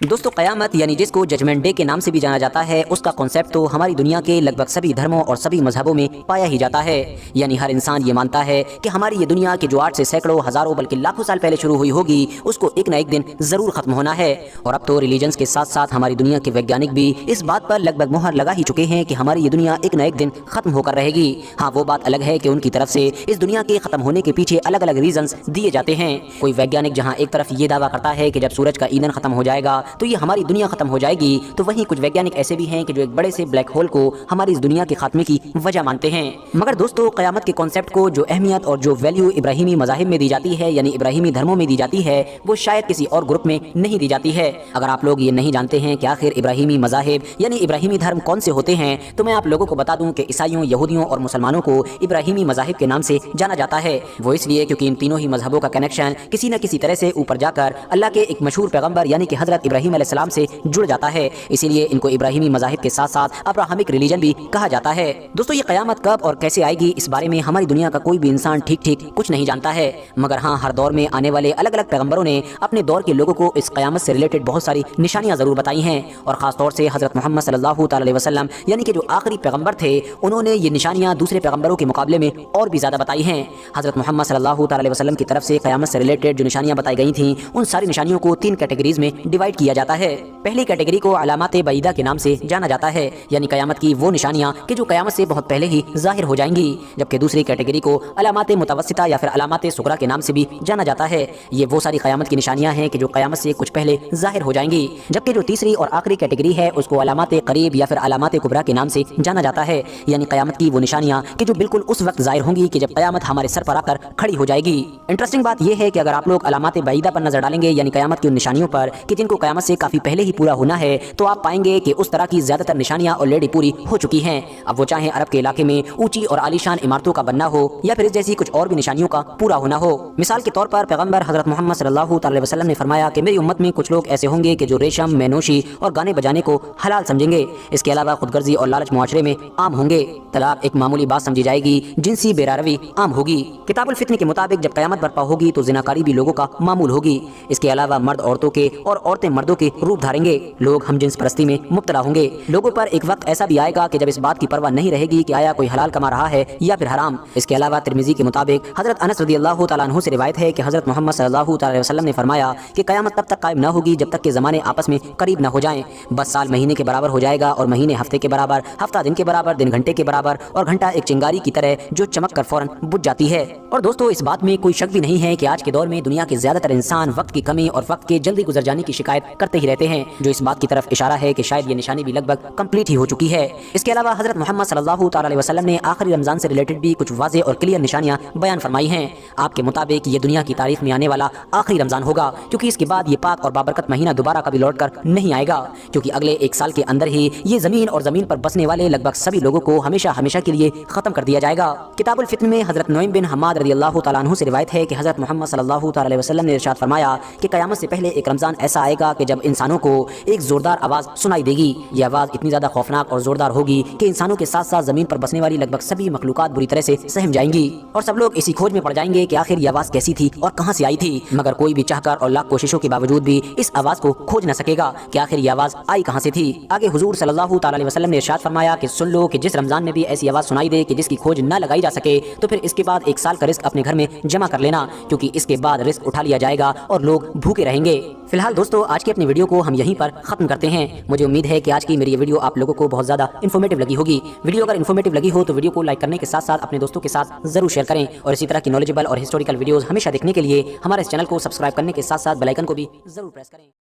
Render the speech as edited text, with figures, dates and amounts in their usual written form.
दोस्तों क़यामत यानी जिसको जजमेंट डे के नाम से भी जाना जाता है, उसका कॉन्सेप्ट तो हमारी दुनिया के लगभग सभी धर्मों और सभी मजहबों में पाया ही जाता है। यानी हर इंसान ये मानता है कि हमारी ये दुनिया के जो आज से सैकड़ों हजारों बल्कि लाखों साल पहले शुरू हुई होगी, उसको एक न एक दिन जरूर खत्म होना है। और अब तो रिलीजन्स के साथ साथ हमारी दुनिया के वैज्ञानिक भी इस बात पर लगभग मुहर लगा ही चुके हैं कि हमारी ये दुनिया एक न एक दिन खत्म होकर रहेगी। हाँ, वो बात अलग है कि उनकी तरफ से इस दुनिया के खत्म होने के पीछे अलग अलग रीजंस दिए जाते हैं। कोई वैज्ञानिक जहाँ एक तरफ ये दावा करता है कि जब सूरज का ईंधन खत्म हो जाएगा तो ये हमारी दुनिया खत्म हो जाएगी, तो वहीं कुछ वैज्ञानिक ऐसे भी हैं कि जो एक बड़े से ब्लैक होल को हमारी इस दुनिया के खात्मे की वजह मानते हैं। मगर दोस्तों, क़यामत के कॉन्सेप्ट को जो अहमियत और जो वैल्यू इब्राहिमी मज़ाहिब में दी जाती है, यानी इब्राहिमी धर्मों में दी जाती है, वो शायद किसी और ग्रुप में नहीं दी जाती है। अगर आप लोग ये नहीं जानते हैं कि आखिर इब्राहिमी मज़ाहिब यानी इब्राहिमी धर्म कौन से होते हैं, तो मैं आप लोगों को बता दूं कि ईसाइयों, यहूदियों और मुसलमानों को इब्राहिमी मज़ाहिब के नाम से जाना जाता है। वो इसलिए क्योंकि इन तीनों ही मजहबों का कनेक्शन किसी न किसी तरह से ऊपर जाकर अल्लाह के एक मशहूर पैगंबर यानी कि हजरत इब्राहिम अलैहिस्सलाम से जुड़ जाता है। इसीलिए इनको इब्राहिमी मज़ाहिब के साथ साथ अब्राहमिक रिलीजन भी कहा जाता है। दोस्तों, ये क़यामत कब और कैसे आएगी, इस बारे में हमारी दुनिया का कोई भी इंसान ठीक कुछ नहीं जानता है। मगर हाँ, हर दौर में आने वाले अलग अलग पैगंबरों ने अपने दौर के लोगों को इस क़यामत से रिलेटेड बहुत सारी निशानियां जरूर बताई हैं। और खास तौर से हजरत मोहम्मद सल्लल्लाहु अलैहि वसल्लम यानी कि जो आखिरी पैगंबर थे, उन्होंने ये निशानियां दूसरे पैगंबरों के मुकाबले में और भी ज्यादा बताई हैं। हजरत मोहम्मद सल्लल्लाहु अलैहि वसल्लम की तरफ से क़यामत से रिलेटेड जो निशानियां बताई गई थी, उन सारी निशानियों को 3 कैटेगरीज में डिवाइड किया जाता है। पहली कैटेगरी को अलामात बईदा के नाम से जाना जाता है, यानी क़यामत की वो निशानियां कि जो क़यामत से बहुत पहले ही जाहिर हो जाएंगी। जबकि दूसरी कैटेगरी को अलामात मुतवस्सिता या फिर अलामात सुगरा के नाम से भी जाना जाता है। ये वो सारी क़यामत की निशानियां हैं कि जो क़यामत से कुछ पहले जाहिर हो जाएंगी। जबकि जो तीसरी और आखिरी कैटेगरी है, उसको अलामात करीब या फिर अलामात कुबरा के नाम से जाना जाता है, यानी क़यामत की वो निशानियां कि जो बिल्कुल उस वक्त जाहिर होंगी कि जब क़यामत हमारे सर पर आकर खड़ी हो जाएगी। इंटरेस्टिंग बात यह है कि अगर आप लोग अलामात बईदा पर नजर डालेंगे, यानी क़यामत की उन निशानियों पर कि जिनको क़यामत से काफी पहले ही पूरा होना है, तो आप पाएंगे कि उस तरह की ज्यादातर निशानियां ऑलरेडी पूरी हो चुकी हैं। अब वो चाहे अरब के इलाके में ऊंची और आलीशान इमारतों का बनना हो या फिर इस जैसी कुछ और भी निशानियों का पूरा होना हो। मिसाल के तौर पर पैगंबर हजरत मोहम्मद सल्लल्लाहु अलैहि वसल्लम ने फरमाया कि मेरी उम्मत में कुछ लोग ऐसे होंगे कि जो रेशम, मैनोशी और गाने बजाने को हलाल समझेंगे। इसके अलावा खुदगर्जी और लालच मुआशरे में आम होंगे। तलाक एक मामूली बात समझी जाएगी। जिनसी बेरारवी आम होगी। किताबुल फित्न के मुताबिक जब क़यामत बर्पा होगी तो जिनाकारी भी लोगों का मामूल होगी। इसके अलावा मर्द औरतों के और औरतें मर्दों के रूप धारेंगे। लोग हमजिन्स परस्ती में मुब्तला होंगे। लोगों पर एक वक्त ऐसा भी आएगा कि जब इस बात की परवाह नहीं रहेगी कि आया कोई हलाल कमा रहा है या फिर हराम। इसके अलावा तिरमिज़ी के मुताबिक हजरत अनस रज़ियल्लाहु तआला अन्हु से रिवायत है कि हजरत मोहम्मद सल्लल्लाहु अलैहि वसल्लम ने फरमाया कि क़यामत तब तक कायम न होगी जब तक कि ज़माने आपस में करीब न हो जाएं। बस साल महीने के बराबर हो जाएगा और महीने हफ्ते के बराबर, हफ्ता दिन के बराबर, दिन घंटे के बराबर और घंटा एक चिंगारी की तरह जो चमक कर फौरन बुझ जाती है। और दोस्तों, इस बात में कोई शक भी नहीं है कि आज के दौर में दुनिया के ज्यादातर इंसान वक्त की कमी और वक्त के जल्दी गुजर जाने की शिकायत करते ही रहते हैं, जो इस बात की तरफ इशारा है कि शायद ये निशानी भी लगभग कंप्लीट ही हो चुकी है। इसके अलावा हजरत मोहम्मद सल्लल्लाहु अलैहि वसल्लम ने आखिरी रमजान से रिलेटेड भी कुछ वाज़ेह और क्लियर निशानियां बयान फरमाई हैं। आपके मुताबिक ये दुनिया की तारीख में आने वाला आखिरी रमजान होगा, क्योंकि इसके बाद ये पाक और बाबरकत महीना दोबारा कभी लौट कर नहीं आएगा, क्योंकि अगले 1 साल के अंदर ही ये जमीन और जमीन पर बसने वाले लगभग सभी लोगों को हमेशा हमेशा के लिए खत्म कर दिया जाएगा। किताबुल फित्न में हजरत नुइम बिन हम्माद रज़ियल्लाहु तआला अन्हु से रिवायत है कि हजरत मोहम्मद सल्लल्लाहु अलैहि वसल्लम ने इरशाद फरमाया कि क़यामत से पहले एक रमजान ऐसा आएगा कि जब इंसानों को एक जोरदार आवाज सुनाई देगी। ये आवाज इतनी ज्यादा खौफनाक और जोरदार होगी कि इंसानों के साथ साथ जमीन पर बसने वाली लगभग सभी मखलूकात बुरी तरह से सहम जाएंगी और सब लोग इसी खोज में पड़ जाएंगे कि आखिर ये आवाज कैसी थी और कहां से आई थी। मगर कोई भी चाहकर और लाख कोशिशों के बावजूद भी इस आवाज को खोज न सकेगा कि आखिर ये आवाज आई कहां से थी। आगे हुजूर सल्लल्लाहु अलैहि वसल्लम ने इरशाद फरमाया कि सुन लो कि जिस रमजान में भी ऐसी आवाज सुनाई दे कि जिसकी खोज न लगाई जा सके, तो फिर इसके बाद 1 साल का रिस्क अपने घर में जमा कर लेना, क्योंकि इसके बाद रिस्क उठा लिया जाएगा और लोग भूखे रहेंगे। फिलहाल दोस्तों, आज की अपनी वीडियो को हम यहीं पर खत्म करते हैं। मुझे उम्मीद है कि आज की मेरी ये वीडियो आप लोगों को बहुत ज्यादा इन्फॉर्मेटिव लगी होगी। वीडियो अगर इन्फॉर्मेटिव लगी हो तो वीडियो को लाइक करने के साथ साथ अपने दोस्तों के साथ जरूर शेयर करें और इसी तरह की नॉलेजेबल और हिस्टोरिकल वीडियोस हमेशा देखने के लिए हमारे इस चैनल को सब्सक्राइब करने के साथ साथ बेल आइकन को भी जरूर प्रेस करें।